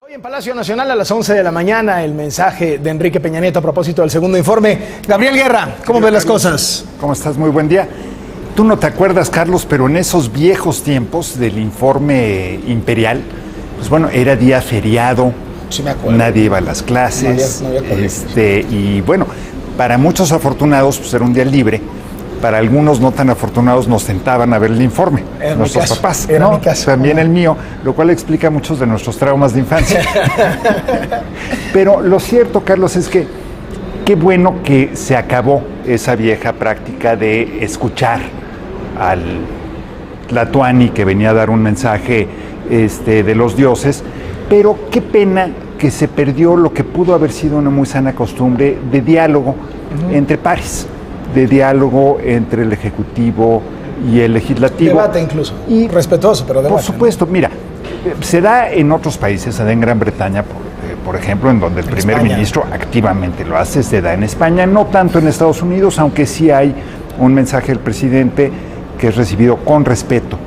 Hoy en Palacio Nacional a las 11 de la mañana el mensaje de Enrique Peña Nieto a propósito del segundo informe. Gabriel Guerra, ¿cómo ves las cosas? ¿Cómo estás? Muy buen día. Tú no te acuerdas, Carlos, pero en esos viejos tiempos del informe imperial, pues bueno, era día feriado, Sí, me acuerdo. nadie iba a las clases, No había colegios. y bueno, para muchos afortunados pues era un día libre, para algunos no tan afortunados nos sentaban a ver el informe, Era mi nuestros caso, papás, era ¿no? mi caso. También el mío, lo cual explica muchos de nuestros traumas de infancia. Pero lo cierto, Carlos, es que qué bueno que se acabó esa vieja práctica de escuchar al Tlatoani que venía a dar un mensaje de los dioses, pero qué pena que se perdió lo que pudo haber sido una muy sana costumbre de diálogo entre pares, de diálogo entre el Ejecutivo y el Legislativo. Debate incluso, Y, respetuoso, pero debate. por supuesto, mira, se da en otros países, se da en Gran Bretaña, por ejemplo, en donde el primer España. ministro activamente lo hace, se da en España, no tanto en Estados Unidos, aunque sí hay un mensaje del presidente que es recibido con respeto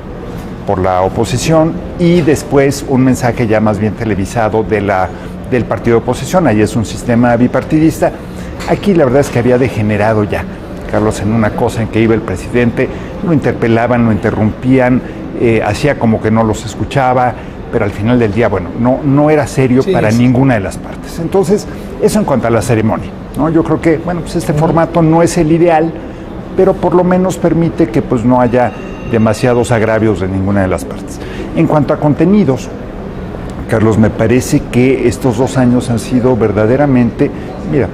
por la oposición y después un mensaje ya más bien televisado del partido de oposición. Ahí es un sistema bipartidista. Aquí la verdad es que había degenerado ya, Carlos, en una cosa en que iba el presidente, lo interpelaban, lo interrumpían, hacía como que no los escuchaba, pero al final del día, bueno, no era serio para ninguna de las partes. Entonces, eso en cuanto a la ceremonia, ¿no? Yo creo que, bueno, pues este formato no es el ideal, pero por lo menos permite que pues no haya demasiados agravios de ninguna de las partes. En cuanto a contenidos, Carlos, me parece que estos 2 años han sido verdaderamente, mira,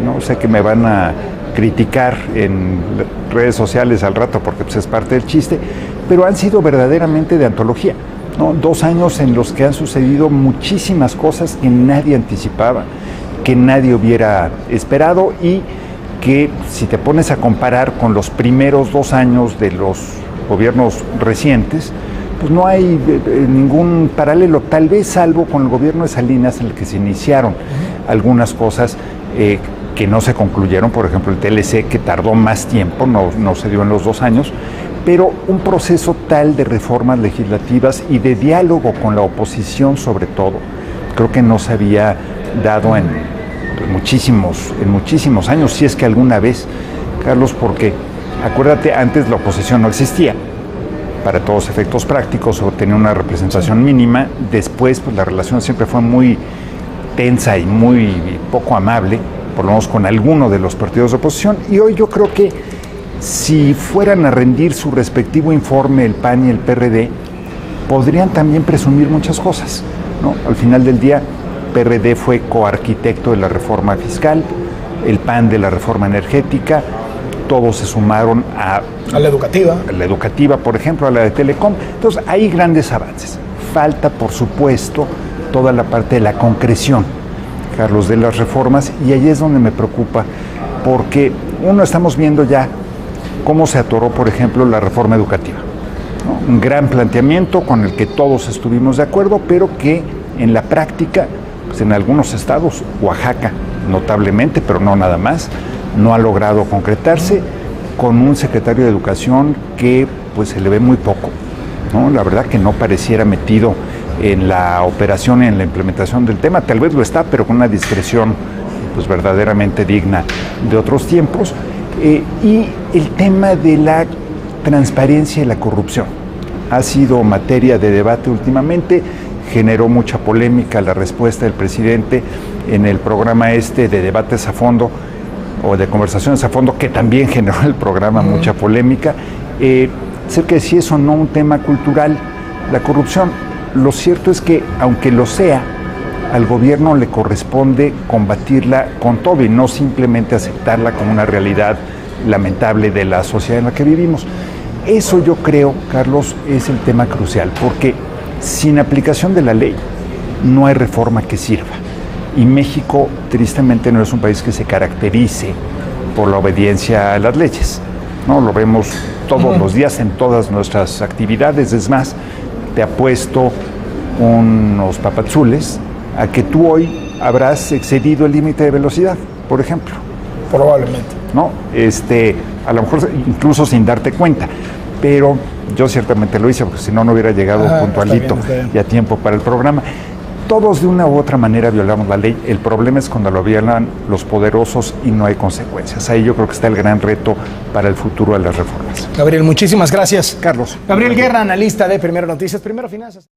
no sé que me van a criticar en redes sociales al rato porque pues, es parte del chiste, pero han sido verdaderamente de antología, ¿no? 2 años en los que han sucedido muchísimas cosas que nadie anticipaba, que nadie hubiera esperado y que si te pones a comparar con los primeros 2 años de los gobiernos recientes, pues no hay ningún paralelo, tal vez salvo con el gobierno de Salinas en el que se iniciaron algunas cosas que no se concluyeron, por ejemplo el TLC que tardó más tiempo, no se dio en los 2 años, pero un proceso tal de reformas legislativas y de diálogo con la oposición sobre todo, creo que no se había dado en muchísimos años, si es que alguna vez, Carlos, porque acuérdate, antes la oposición no existía, para todos efectos prácticos, o tenía una representación mínima. Después, pues la relación siempre fue muy tensa y muy poco amable, por lo menos con alguno de los partidos de oposición, y hoy yo creo que si fueran a rendir su respectivo informe el PAN y el PRD, podrían también presumir muchas cosas, ¿no? Al final del día, PRD fue coarquitecto de la reforma fiscal, el PAN de la reforma energética, todos se sumaron a la educativa. A la educativa, por ejemplo, a la de Telecom. Entonces, hay grandes avances. Falta, por supuesto, toda la parte de la concreción, Carlos, de las reformas, y ahí es donde me preocupa, porque estamos viendo ya cómo se atoró, por ejemplo, la reforma educativa, ¿no? Un gran planteamiento con el que todos estuvimos de acuerdo, pero que en la práctica, pues en algunos estados, Oaxaca notablemente, pero no nada más, no ha logrado concretarse, con un secretario de Educación que pues se le ve muy poco, ¿no? La verdad que no pareciera metido en la operación, en la implementación del tema, tal vez lo está, pero con una discreción pues verdaderamente digna de otros tiempos. Y el tema de la transparencia y la corrupción ha sido materia de debate últimamente, generó mucha polémica la respuesta del presidente en el programa de debates a fondo, o de conversaciones a fondo, que también generó el programa mucha polémica. Sé que si es o no un tema cultural, la corrupción, lo cierto es que, aunque lo sea, al gobierno le corresponde combatirla con todo y no simplemente aceptarla como una realidad lamentable de la sociedad en la que vivimos. Eso yo creo, Carlos, es el tema crucial, porque sin aplicación de la ley no hay reforma que sirva. Y México, tristemente, no es un país que se caracterice por la obediencia a las leyes, ¿no? Lo vemos todos los días en todas nuestras actividades. Es más, te apuesto unos papazules a que tú hoy habrás excedido el límite de velocidad, por ejemplo. Probablemente. ¿No? A lo mejor incluso sin darte cuenta, pero yo ciertamente lo hice, porque si no, no hubiera llegado puntualito está bien. y a tiempo para el programa. Todos de una u otra manera violamos la ley. El problema es cuando lo violan los poderosos y no hay consecuencias. Ahí yo creo que está el gran reto para el futuro de las reformas. Gabriel, muchísimas gracias. Carlos. Gabriel Guerra, analista de Primero Noticias, Primero Finanzas.